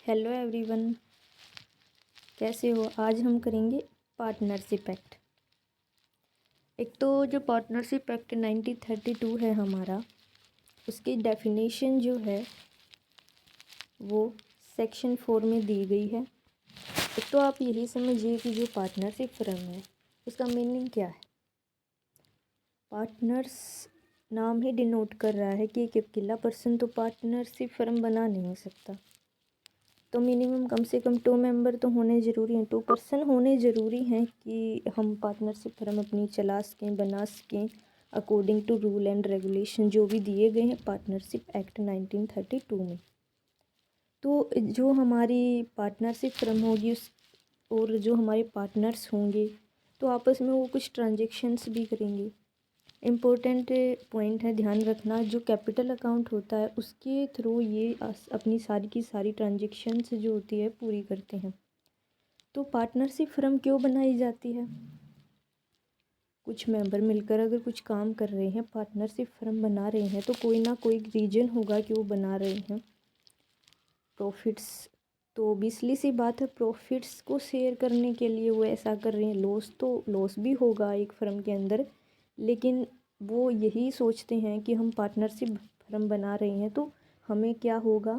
Hello everyone, कैसे हो। आज हम करेंगे पार्टनरशिप एक्ट। एक तो जो पार्टनरशिप एक्ट 1932 है हमारा, उसकी डेफिनेशन जो है वो सेक्शन 4 में दी गई है। एक तो आप यही समझिए कि जो पार्टनरशिप फर्म है उसका मीनिंग क्या है। पार्टनर्स नाम ही डिनोट कर रहा है कि एक अकेला पर्सन तो पार्टनरशिप फर्म बना नहीं सकता। तो मिनिमम कम से कम 2 मेंबर तो होने ज़रूरी हैं, 2 पर्सन होने ज़रूरी हैं कि हम पार्टनरशिप फर्म अपनी चला सकें, बना सकें according to rule and regulation जो भी दिए गए हैं पार्टनरशिप एक्ट 1932 में। तो जो हमारी पार्टनरशिप फर्म होगी उस और जो हमारे पार्टनर्स होंगे तो आपस में वो कुछ ट्रांजेक्शन्स भी करेंगे। इम्पोर्टेंट पॉइंट है, ध्यान रखना, जो कैपिटल अकाउंट होता है उसके थ्रू ये अपनी सारी की सारी ट्रांजेक्शन्स जो होती है पूरी करते हैं। तो पार्टनरशिप फर्म क्यों बनाई जाती है? कुछ मेंबर मिलकर अगर कुछ काम कर रहे हैं, पार्टनरशिप फर्म बना रहे हैं, तो कोई ना कोई रीज़न होगा कि वो बना रहे हैं। प्रॉफिट्स तो ऑब्वियसली सी बात है, प्रॉफिट्स को शेयर करने के लिए वो ऐसा कर रहे हैं। लॉस तो लॉस भी होगा एक फर्म के अंदर, लेकिन वो यही सोचते हैं कि हम पार्टनरशिप फर्म बना रहे हैं तो हमें क्या होगा,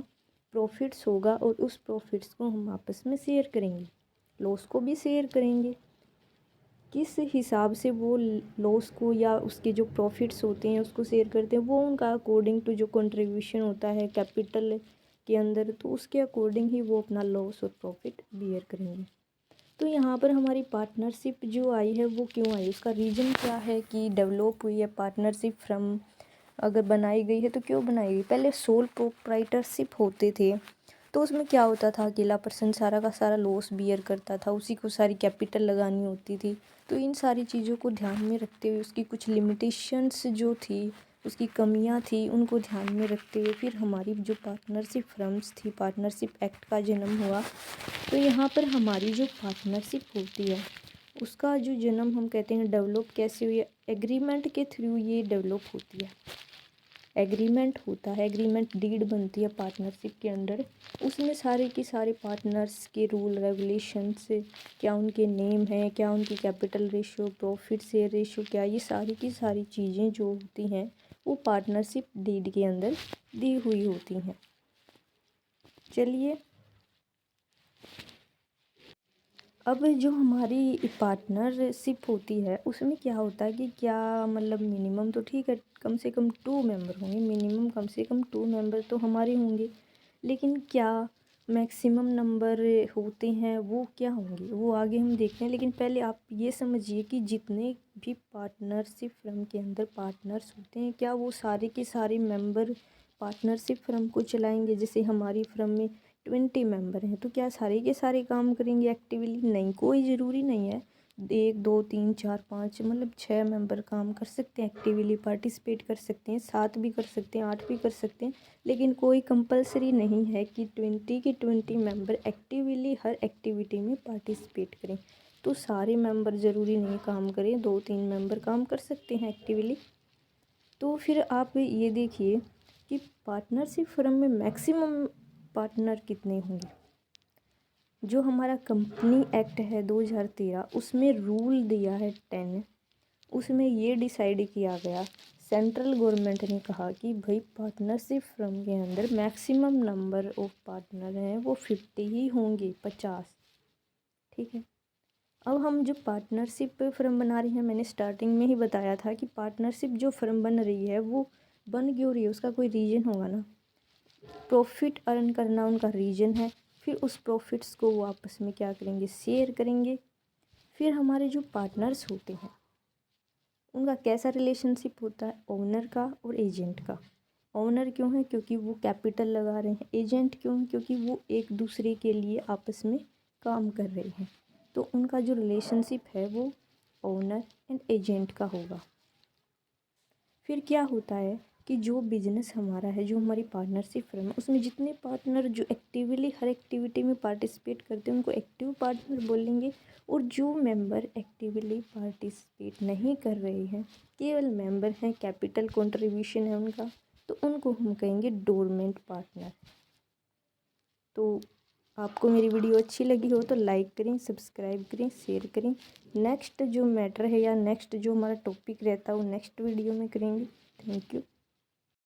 प्रॉफिट्स होगा और उस प्रॉफिट्स को हम आपस में शेयर करेंगे, लॉस को भी शेयर करेंगे। किस हिसाब से वो लॉस को या उसके जो प्रॉफिट्स होते हैं उसको शेयर करते हैं, वो उनका अकॉर्डिंग टू जो कंट्रीब्यूशन होता है कैपिटल के अंदर, तो उसके अकॉर्डिंग ही वो अपना लॉस और प्रॉफिट बियर करेंगे। तो यहाँ पर हमारी पार्टनरशिप जो आई है वो क्यों आई, उसका रीज़न क्या है कि डेवलप हुई है पार्टनरशिप फर्म अगर बनाई गई है तो क्यों बनाई गई। पहले सोल प्रोप्राइटरशिप होते थे तो उसमें क्या होता था, अकेला पर्सन सारा का सारा लॉस बियर करता था, उसी को सारी कैपिटल लगानी होती थी। तो इन सारी चीज़ों को ध्यान में रखते हुए उसकी कुछ लिमिटेशंस जो थी, उसकी कमियां थी, उनको ध्यान में रखते हुए फिर हमारी जो पार्टनरशिप फर्म्स थी, पार्टनरशिप एक्ट का जन्म हुआ। तो यहाँ पर हमारी जो पार्टनरशिप होती है उसका जो जन्म हम कहते हैं डेवलप कैसे हुई है, एग्रीमेंट के थ्रू ये डेवलप होती है। एग्रीमेंट होता है, एग्रीमेंट डीड बनती है पार्टनरशिप के अंदर, उसमें सारे के सारे पार्टनर्स के रूल रेगुलेशंस, क्या उनके नेम है, क्या उनकी capital ratio, profit share ratio, क्या ये सारी की सारी चीज़ें जो होती हैं वो पार्टनरशिप डीड के अंदर दी हुई होती हैं। चलिए, अब जो हमारी पार्टनरशिप होती है उसमें क्या होता है कि क्या मतलब मिनिमम तो ठीक है, कम से कम 2 मेंबर होंगे, मिनिमम कम से कम 2 मेंबर तो हमारे होंगे, लेकिन क्या मैक्सिमम नंबर होते हैं वो क्या होंगे वो आगे हम देखते हैं। लेकिन पहले आप ये समझिए कि जितने भी पार्टनरशिप फर्म के अंदर पार्टनर्स होते हैं क्या वो सारे के सारे मेंबर पार्टनरशिप फर्म को चलाएंगे। जैसे हमारी फर्म में 20 मेंबर हैं तो क्या सारे के सारे काम करेंगे एक्टिवली? नहीं, कोई ज़रूरी नहीं है। 1 2 3 4 5 मतलब 6 मेंबर काम कर सकते हैं, एक्टिवली पार्टिसिपेट कर सकते हैं, 7 भी कर सकते हैं, 8 भी कर सकते हैं, लेकिन कोई कंपलसरी नहीं है कि 20 के 20 मेंबर एक्टिवली हर एक्टिविटी में पार्टिसिपेट करें। तो सारे मेंबर ज़रूरी नहीं काम करें, 2 3 मेंबर काम कर सकते हैं एक्टिवली। तो फिर आप ये देखिए कि पार्टनरशिप फर्म में मैक्सिमम पार्टनर कितने होंगे। जो हमारा कंपनी एक्ट है 2013 उसमें रूल दिया है 10, उसमें ये डिसाइड किया गया, सेंट्रल गवर्नमेंट ने कहा कि भाई पार्टनरशिप फर्म के अंदर मैक्सिमम नंबर ऑफ पार्टनर हैं वो 50 ही होंगे, 50। ठीक है, अब हम जो पार्टनरशिप फर्म बना रही हैं, मैंने स्टार्टिंग में ही बताया था कि पार्टनरशिप जो फर्म बन रही है वो बन क्यों रही है, उसका कोई रीज़न होगा ना। प्रॉफिट अर्न करना उनका रीज़न है, फिर उस प्रॉफिट्स को वो आपस में क्या करेंगे, शेयर करेंगे। फिर हमारे जो पार्टनर्स होते हैं उनका कैसा रिलेशनशिप होता है, ओनर का और एजेंट का। ओनर क्यों है, क्योंकि वो कैपिटल लगा रहे हैं। एजेंट क्यों है, क्योंकि वो एक दूसरे के लिए आपस में काम कर रहे हैं। तो उनका जो रिलेशनशिप है वो ओनर एंड एजेंट का होगा। फिर क्या होता है कि जो बिजनेस हमारा है, जो हमारी पार्टनरशिप फर्म है, उसमें जितने पार्टनर जो एक्टिवली हर एक्टिविटी में पार्टिसिपेट करते हैं उनको एक्टिव पार्टनर बोलेंगे, और जो मेंबर एक्टिवली पार्टिसिपेट नहीं कर रहे हैं, केवल मेंबर हैं, कैपिटल कंट्रीब्यूशन है उनका, तो उनको हम कहेंगे डोरमेंट पार्टनर। तो आपको मेरी वीडियो अच्छी लगी हो तो लाइक करें, सब्सक्राइब करें, शेयर करें। नेक्स्ट जो मैटर है या नेक्स्ट जो हमारा टॉपिक रहता है वो नेक्स्ट वीडियो में करेंगे। Thank you.